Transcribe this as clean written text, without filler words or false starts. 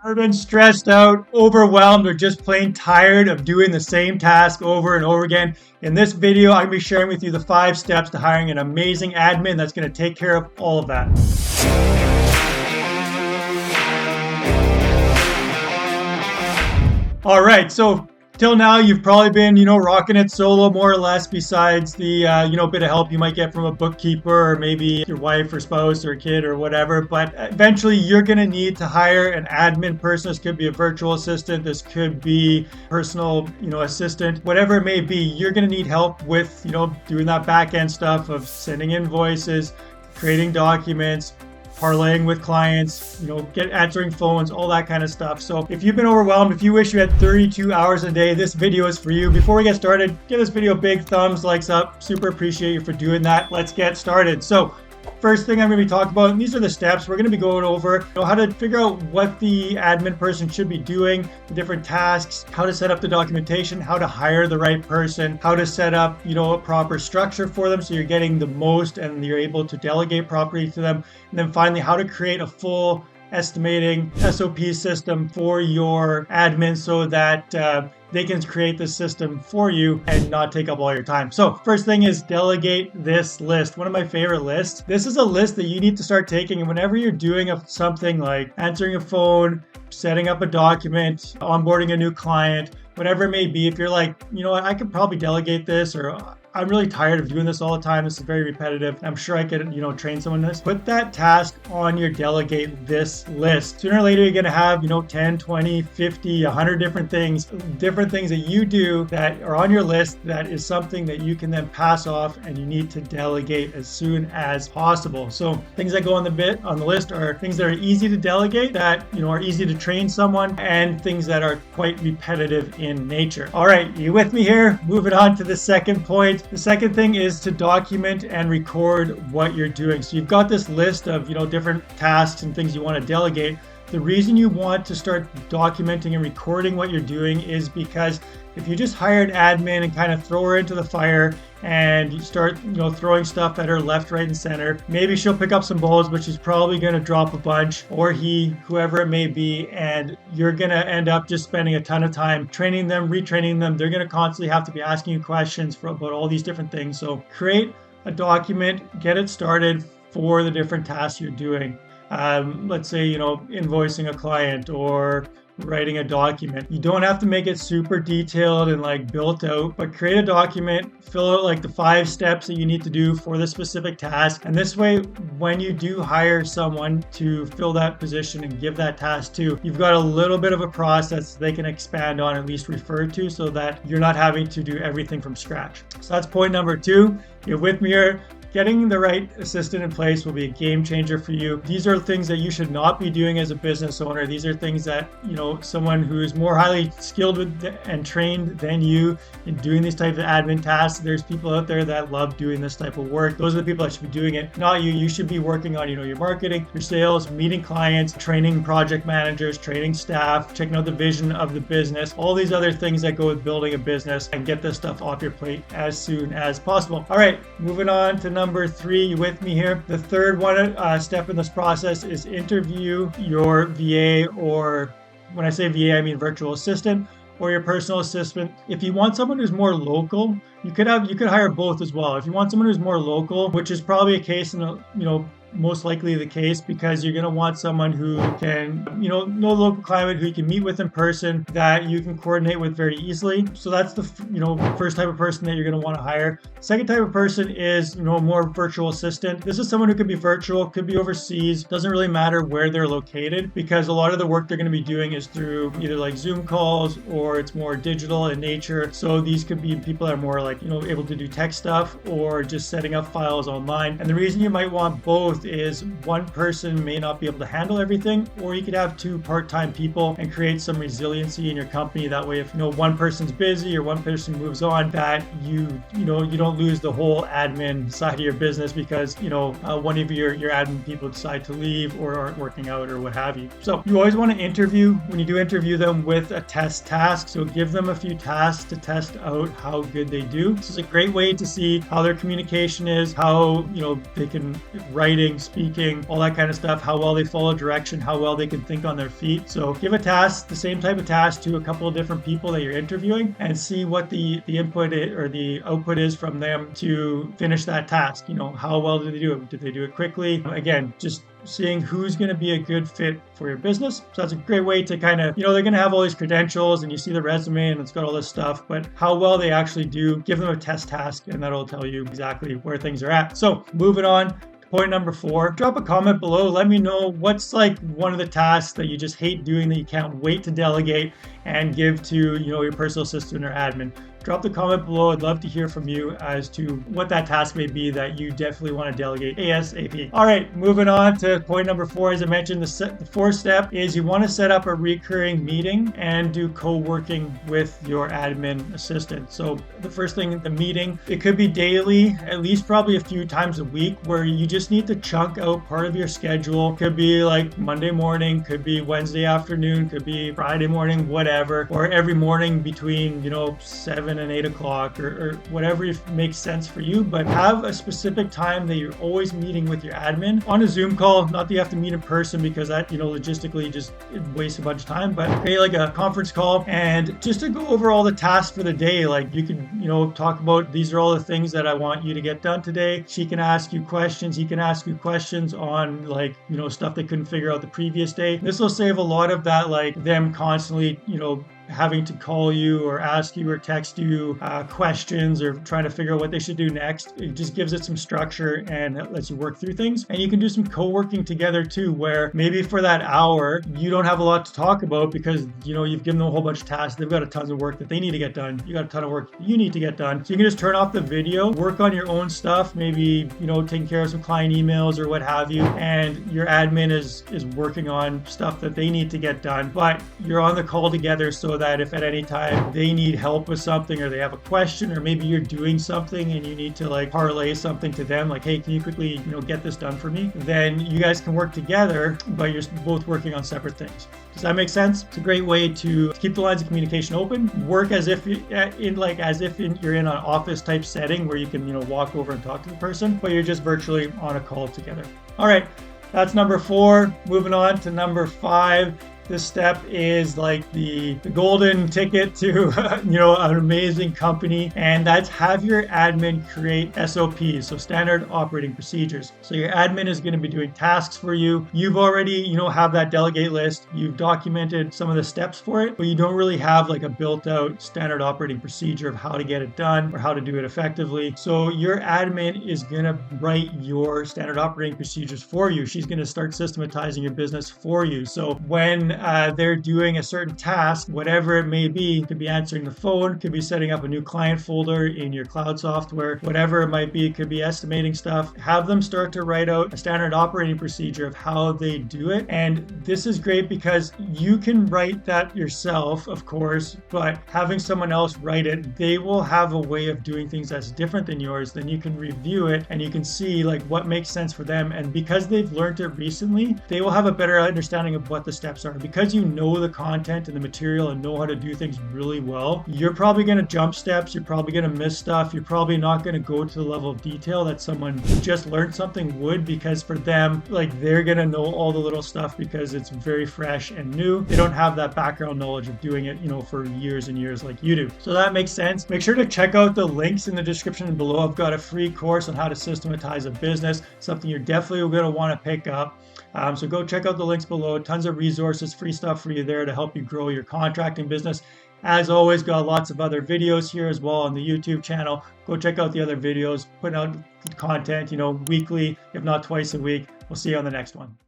Ever been stressed out, overwhelmed, or just plain tired of doing the same task over and over again? In this video, I'm going to be sharing with you the 5 steps to hiring an amazing admin that's going to take care of all of that. All right, so till now, you've probably been, rocking it solo more or less, besides the, bit of help you might get from a bookkeeper or maybe your wife or spouse or kid or whatever. But eventually, you're going to need to hire an admin person. This could be a virtual assistant. This could be personal, assistant, whatever it may be. You're going to need help with, doing that back end stuff of sending invoices, creating documents, parlaying with clients, answering phones, all that kind of stuff. So if you've been overwhelmed, if you wish you had 32 hours a day, this video is for you. Before we get started, give this video a big thumbs, likes up. Super appreciate you for doing that. Let's get started. So first thing I'm going to be talking about, and these are the steps we're going to be going over, how to figure out what the admin person should be doing, the different tasks, how to set up the documentation, how to hire the right person, how to set up, a proper structure for them so you're getting the most and you're able to delegate properly to them. And then finally, how to create a full estimating SOP system for your admin so that they can create the system for you and not take up all your time. So first thing is delegate this list. One of my favorite lists. This is a list that you need to start taking, and whenever you're doing something like answering a phone, setting up a document, onboarding a new client, whatever it may be, if you're like, I could probably delegate this, or I'm really tired of doing this all the time, this is very repetitive, I'm sure I could, train someone this. Put that task on your delegate this list. Sooner or later, you're going to have, 10, 20, 50, 100 different things that you do that are on your list that is something that you can then pass off and you need to delegate as soon as possible. So things that go on the list are things that are easy to delegate, that, are easy to train someone, and things that are quite repetitive in nature. All right, you with me here? Moving on to the second point. The second thing is to document and record what you're doing. So you've got this list of, different tasks and things you want to delegate. The reason you want to start documenting and recording what you're doing is because if you just hire an admin and kind of throw her into the fire and you start, throwing stuff at her left, right, and center, maybe she'll pick up some balls, but she's probably going to drop a bunch, or whoever it may be, and you're going to end up just spending a ton of time training them, retraining them. They're going to constantly have to be asking you questions about all these different things. So create a document, get it started for the different tasks you're doing. Let's say, invoicing a client or writing a document. You don't have to make it super detailed and built out, but create a document, fill out the 5 steps that you need to do for the specific task. And this way, when you do hire someone to fill that position and give that task to, you've got a little bit of a process they can expand on, at least refer to, so that you're not having to do everything from scratch. So that's point number 2. You're with me here. Getting the right assistant in place will be a game changer for you. These are things that you should not be doing as a business owner. These are things that, someone who is more highly skilled and trained than you in doing these types of admin tasks. There's people out there that love doing this type of work. Those are the people that should be doing it, not you. You should be working on, your marketing, your sales, meeting clients, training project managers, training staff, checking out the vision of the business, all these other things that go with building a business, and get this stuff off your plate as soon as possible. All right, moving on to number 3, you with me here? The third step in this process is interview your VA, or when I say VA, I mean virtual assistant, or your personal assistant. If you want someone who's more local, you could hire both as well. If you want someone who's more local, which is probably a case in most likely the case, because you're going to want someone who can, know the local climate, who you can meet with in person, that you can coordinate with very easily. So that's the, first type of person that you're going to want to hire. Second type of person is, more virtual assistant. This is someone who could be virtual, could be overseas. Doesn't really matter where they're located, because a lot of the work they're going to be doing is through either Zoom calls, or it's more digital in nature. So these could be people that are more able to do tech stuff, or just setting up files online. And the reason you might want both is one person may not be able to handle everything, or you could have 2 part-time people and create some resiliency in your company. That way, if one person's busy or one person moves on, that you don't lose the whole admin side of your business because one of your admin people decide to leave or aren't working out or what have you. So you always want to interview, when you do interview them, with a test task. So give them a few tasks to test out how good they do. This is a great way to see how their communication is, how they can writing, writing, speaking, all that kind of stuff, how well they follow direction, how well they can think on their feet. So give a task, the same type of task, to a couple of different people that you're interviewing and see what the input or the output is from them to finish that task. How well did they do it? Did they do it quickly? Again, just seeing who's going to be a good fit for your business. So that's a great way to kind of, they're going to have all these credentials and you see the resume and it's got all this stuff, but how well they actually do, give them a test task and that'll tell you exactly where things are at. So moving on. Point number 4, drop a comment below. Let me know what's like one of the tasks that you just hate doing that you can't wait to delegate and give to, your personal assistant or admin. Drop the comment below. I'd love to hear from you as to what that task may be that you definitely want to delegate ASAP. All right, moving on to point number 4. As I mentioned, the fourth step is you want to set up a recurring meeting and do co-working with your admin assistant. So the first thing, the meeting, it could be daily, at least probably a few times a week, where you just need to chunk out part of your schedule. Could be like Monday morning, could be Wednesday afternoon, could be Friday morning, whatever, or every morning between, 7 and 8 o'clock or whatever makes sense for you, but have a specific time that you're always meeting with your admin on a Zoom call. Not that you have to meet in person because that, logistically just it wastes a bunch of time, but create like a conference call and just to go over all the tasks for the day. Like you can, talk about these are all the things that I want you to get done today. She can ask you questions. He can ask you questions on like, stuff they couldn't figure out the previous day. This will save a lot of that, like them constantly, having to call you or ask you or text you questions or trying to figure out what they should do next. It just gives it some structure and it lets you work through things. And you can do some co-working together too, where maybe for that hour, you don't have a lot to talk about because, you've given them a whole bunch of tasks. They've got a ton of work that they need to get done. You got a ton of work you need to get done. So you can just turn off the video, work on your own stuff, maybe, taking care of some client emails or what have you. And your admin is working on stuff that they need to get done, but you're on the call together so that if at any time they need help with something or they have a question, or maybe you're doing something and you need to like parlay something to them, like, hey, can you quickly, get this done for me? Then you guys can work together, but you're both working on separate things. Does that make sense? It's a great way to keep the lines of communication open, work as if you're in an office type setting where you can, walk over and talk to the person, but you're just virtually on a call together. All right, that's number 4. Moving on to number 5. This step is like the golden ticket to, an amazing company, and that's have your admin create SOPs, so standard operating procedures. So your admin is going to be doing tasks for you. You've already, have that delegate list. You've documented some of the steps for it, but you don't really have like a built out standard operating procedure of how to get it done or how to do it effectively. So your admin is going to write your standard operating procedures for you. She's going to start systematizing your business for you. So when they're doing a certain task, whatever it may be, could be answering the phone, could be setting up a new client folder in your cloud software, whatever it might be, it could be estimating stuff. Have them start to write out a standard operating procedure of how they do it. And this is great because you can write that yourself, of course, but having someone else write it, they will have a way of doing things that's different than yours. Then you can review it and you can see like what makes sense for them. And because they've learned it recently, they will have a better understanding of what the steps are. Because you know the content and the material and know how to do things really well, you're probably going to jump steps, you're probably going to miss stuff, you're probably not going to go to the level of detail that someone who just learned something would, because for them, like they're going to know all the little stuff because it's very fresh and new. They don't have that background knowledge of doing it, for years and years like you do. So that makes sense. Make sure to check out the links in the description below. I've got a free course on how to systematize a business, something you're definitely going to want to pick up. So go check out the links below. Tons of resources, free stuff for you there to help you grow your contracting business. As always, got lots of other videos here as well on the YouTube channel. Go check out the other videos, putting out content, weekly, if not twice a week. We'll see you on the next one.